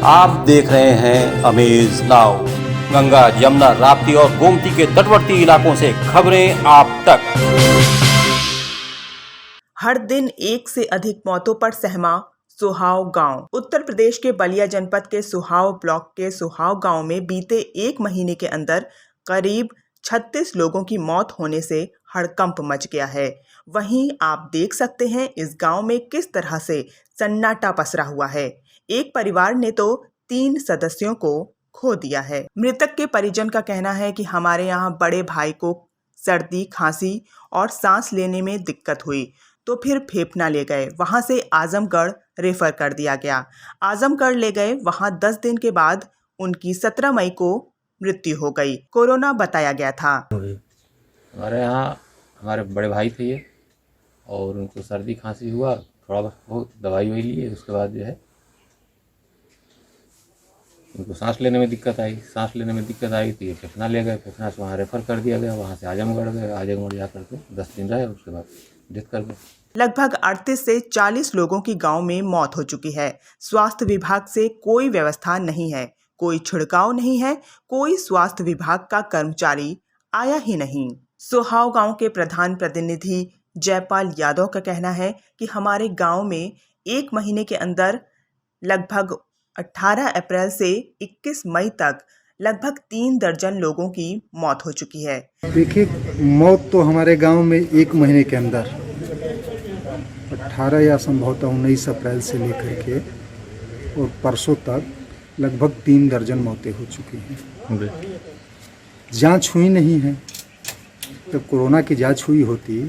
आप देख रहे हैं अमेज नाउ। गंगा, यमुना, राप्ती और गोमती के तटवर्ती इलाकों से खबरें आप तक। हर दिन एक से अधिक मौतों पर सहमा सुहाव गांव। उत्तर प्रदेश के बलिया जनपद के सुहाव ब्लॉक के सुहाव गांव में बीते एक महीने के अंदर करीब 36 लोगों की मौत होने से हड़कंप मच गया है। वहीं आप देख सकते हैं इस गांव में किस तरह से सन्नाटा पसरा हुआ है। एक परिवार ने तो 3 सदस्यों को खो दिया है। मृतक के परिजन का कहना है कि हमारे यहाँ बड़े भाई को सर्दी, खांसी और सांस लेने में दिक्कत हुई तो फिर फेफना ले गए, वहां से आजमगढ़ रेफर कर दिया गया। आजमगढ़ ले गए, वहां 10 दिन के बाद उनकी 17 मई को मृत्यु हो गई। कोरोना बताया गया था। हमारे यहाँ हमारे बड़े भाई थे ये, और उनको सर्दी खांसी हुआ, थोड़ा बहुत दवाई वही लिए, उसके बाद जो है उनको सांस लेने में दिक्कत आई। तो ये फेफना ले गए, फेफना से वहाँ रेफ़र कर दिया गया, वहाँ से आजमगढ़ गए। आजमगढ़ जा करके 10 दिन रहे, उसके बाद डेथ कर गए। लगभग 38 से 40 लोगों की गांव में मौत हो चुकी है। स्वास्थ्य विभाग से कोई व्यवस्था नहीं है, कोई छिड़काव नहीं है, कोई स्वास्थ्य विभाग का कर्मचारी आया ही नहीं। सुहाव गांव के प्रधान प्रतिनिधि जयपाल यादव का कहना है कि हमारे गांव में एक महीने के अंदर लगभग 18 अप्रैल से 21 मई तक लगभग 3 दर्जन लोगों की मौत हो चुकी है। देखिए, मौत तो हमारे गांव में एक महीने के अंदर 18 या संभवतः 19 अप्रैल से लेकर के और परसों तक लगभग 3 दर्जन मौतें हो चुकी हैं। जांच हुई नहीं है। जब कोरोना की जांच हुई होती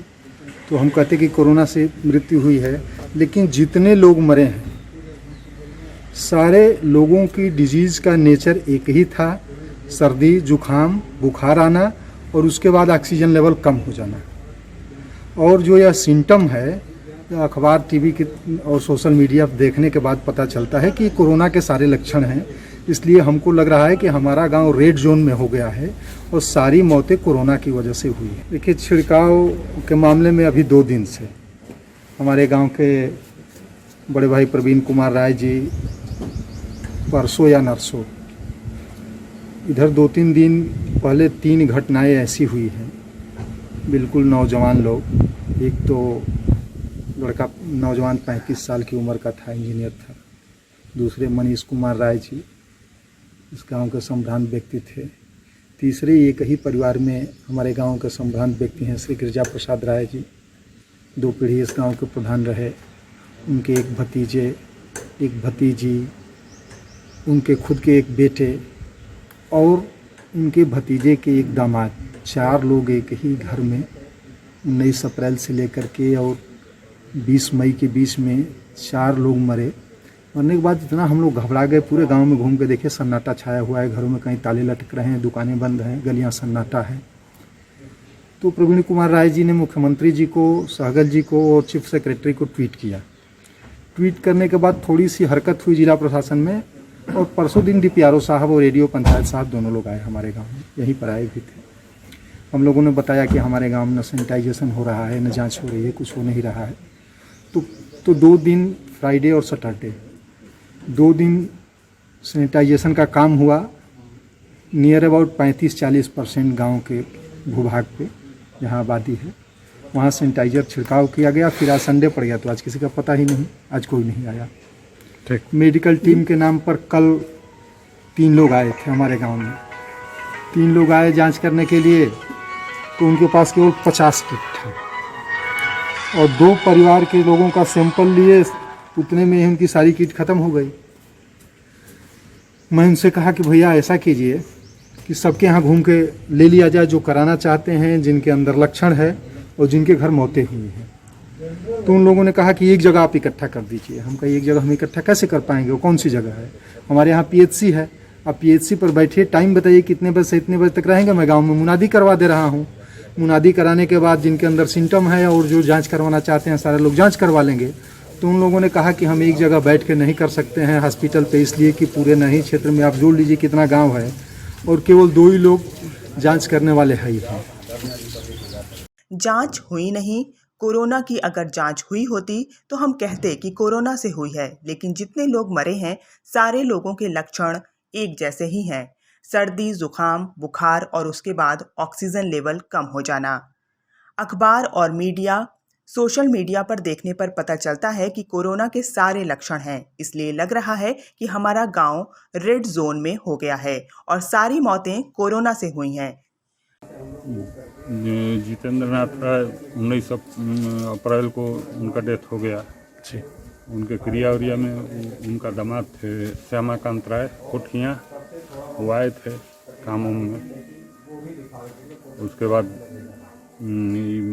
तो हम कहते कि कोरोना से मृत्यु हुई है, लेकिन जितने लोग मरे हैं सारे लोगों की डिजीज़ का नेचर एक ही था, सर्दी, जुखाम, बुखार आना और उसके बाद ऑक्सीजन लेवल कम हो जाना। और जो यह सिम्टम है, अखबार, टीवी के और सोशल मीडिया देखने के बाद पता चलता है कि कोरोना के सारे लक्षण हैं। इसलिए हमको लग रहा है कि हमारा गांव रेड जोन में हो गया है और सारी मौतें कोरोना की वजह से हुई है। देखिए, छिड़काव के मामले में अभी 2 दिन से हमारे गांव के बड़े भाई प्रवीण कुमार राय जी परसों या नरसों, इधर 2-3 दिन पहले 3 घटनाएं ऐसी हुई हैं। बिल्कुल नौजवान लोग, एक तो लड़का नौजवान 35 साल की उम्र का था, इंजीनियर था। दूसरे मनीष कुमार राय जी इस गांव के संभ्रांत व्यक्ति थे। तीसरे एक ही परिवार में हमारे गांव के संभ्रांत व्यक्ति हैं श्री गिरिजा प्रसाद राय जी। 2 पीढ़ी इस गांव के प्रधान रहे। उनके एक भतीजे, एक भतीजी, उनके खुद के एक बेटे और उनके भतीजे के एक दामाद, 4 लोग एक ही घर में 19 अप्रैल से लेकर के और 20 मई के बीच में 4 लोग मरे। मरने के बाद इतना हम लोग घबरा गए, पूरे गांव में घूम के देखे, सन्नाटा छाया हुआ है। घरों में कहीं ताले लटक रहे हैं, दुकानें बंद हैं, गलियां सन्नाटा है। तो प्रवीण कुमार राय जी ने मुख्यमंत्री जी को, सहगल जी को और चीफ सेक्रेटरी को ट्वीट किया। ट्वीट करने के बाद थोड़ी सी हरकत हुई जिला प्रशासन में, और परसों दिन DPRO साहब और रेडियो पंचायत साहब दोनों लोग आए हमारे गांव में, यहीं पर आए भी थे। हम लोगों ने बताया कि हमारे गांव में न सैनिटाइजेशन हो रहा है, न जांच हो रही है, कुछ हो नहीं रहा है। तो 2 दिन, फ्राइडे और सैटरडे, 2 दिन सैनिटाइजेशन का काम हुआ। नियर अबाउट 35-40% गाँव के भूभाग पे जहाँ आबादी है वहाँ सैनिटाइजर छिड़काव किया गया। फिर आज संडे पड़ गया तो आज किसी का पता ही नहीं, आज कोई नहीं आया। ठीक। मेडिकल टीम के नाम पर कल 3 लोग आए थे हमारे गांव में। 3 लोग आए जांच करने के लिए, तो उनके पास केवल 50 किट था और 2 परिवार के लोगों का सैंपल लिए, उतने में ही उनकी सारी किट ख़त्म हो गई। मैं उनसे कहा कि भैया ऐसा कीजिए कि सबके यहाँ घूम के ले लिया जाए जो कराना चाहते हैं, जिनके अंदर लक्षण है और जिनके घर मौतें हुई हैं। तो उन लोगों ने कहा कि एक जगह आप इकट्ठा कर दीजिए। हम कहा एक जगह हम इकट्ठा कैसे कर पाएंगे, वो कौन सी जगह है? हमारे यहाँ PHC है, आप PHC पर बैठिए, टाइम बताइए कितने बजे से इतने बजे तक रहेंगे। मैं गांव में मुनादी करवा दे रहा हूँ। मुनादी कराने के बाद जिनके अंदर सिम्टम है और जो जांच करवाना चाहते हैं सारे लोग जांच करवा लेंगे। तो उन लोगों ने कहा कि हम एक जगह बैठ के नहीं कर सकते हैं हॉस्पिटल पे, इसलिए कि पूरे नहीं क्षेत्र में आप जोड़ लीजिए कितना गाँव है और केवल 2 ही लोग जाँच करने वाले हैं। जांच हुई नहीं, कोरोना की अगर जांच हुई होती तो हम कहते कि कोरोना से हुई है, लेकिन जितने लोग मरे हैं सारे लोगों के लक्षण एक जैसे ही हैं। सर्दी, जुकाम, बुखार और उसके बाद ऑक्सीजन लेवल कम हो जाना। अखबार और मीडिया, सोशल मीडिया पर देखने पर पता चलता है कि कोरोना के सारे लक्षण हैं, इसलिए लग रहा है कि हमारा गांव रेड जोन में हो गया है और सारी मौतें कोरोना से हुई हैं। जितेंद्र नाथ राय 19 अप्रैल को उनका डेथ हो गया। जी। उनके क्रिया उरिया में उनका दामाद थे श्यामाकांत राय कोठिया, वो आए थे काम में। उसके बाद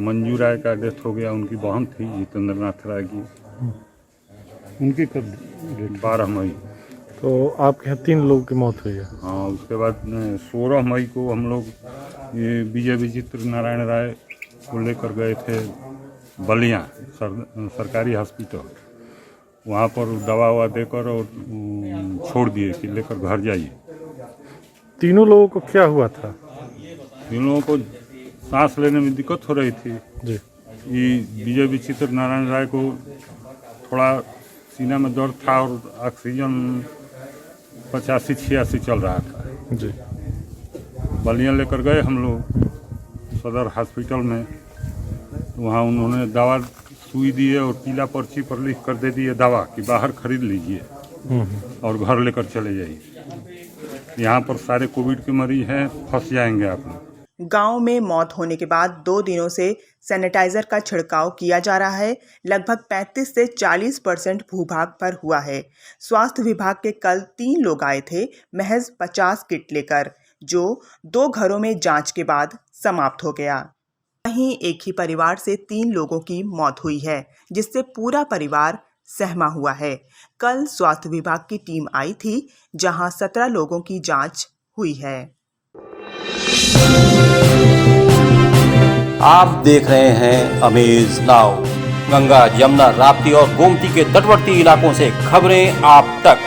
मंजू राय का डेथ हो गया, उनकी बहन थी जितेंद्र नाथ राय की। उनकी कब? 12 मई। तो आपके यहाँ 3 लोगों की मौत हुई है। हाँ, उसके बाद 16 मई को हम लोग ये विजय विचित्र नारायण राय को लेकर गए थे बलिया सरकारी हॉस्पिटल। वहाँ पर दवा ववा देकर और छोड़ दिए कि लेकर घर जाइए। तीनों लोगों को क्या हुआ था? इन लोगों को सांस लेने में दिक्कत हो रही थी जी। ये विजय विचित्र नारायण राय को थोड़ा सीना में दर्द था और ऑक्सीजन 85-86 चल रहा था। जी। बलिया लेकर गए हम लोग सदर हॉस्पिटल में। वहाँ उन्होंने दवा सुई दिए और पीला पर्ची पर लिख कर दे दिए दवा कि बाहर खरीद लीजिए और घर लेकर चले जाइए। यहाँ पर सारे कोविड के मरीज हैं, फंस जाएंगे आप लोग। गांव में मौत होने के बाद 2 दिनों से सैनिटाइजर का छिड़काव किया जा रहा है। लगभग 35 से 40% भूभाग पर हुआ है। स्वास्थ्य विभाग के कल 3 लोग आए थे महज 50 किट लेकर, जो 2 घरों में जांच के बाद समाप्त हो गया। वहीं एक ही परिवार से 3 लोगों की मौत हुई है, जिससे पूरा परिवार सहमा हुआ है। कल स्वास्थ्य विभाग की टीम आई थी, जहां 17 लोगों की जांच हुई है। आप देख रहे हैं अमेज नाउ। गंगा, यमुना, राप्ती और गोमती के तटवर्ती इलाकों से खबरें आप तक।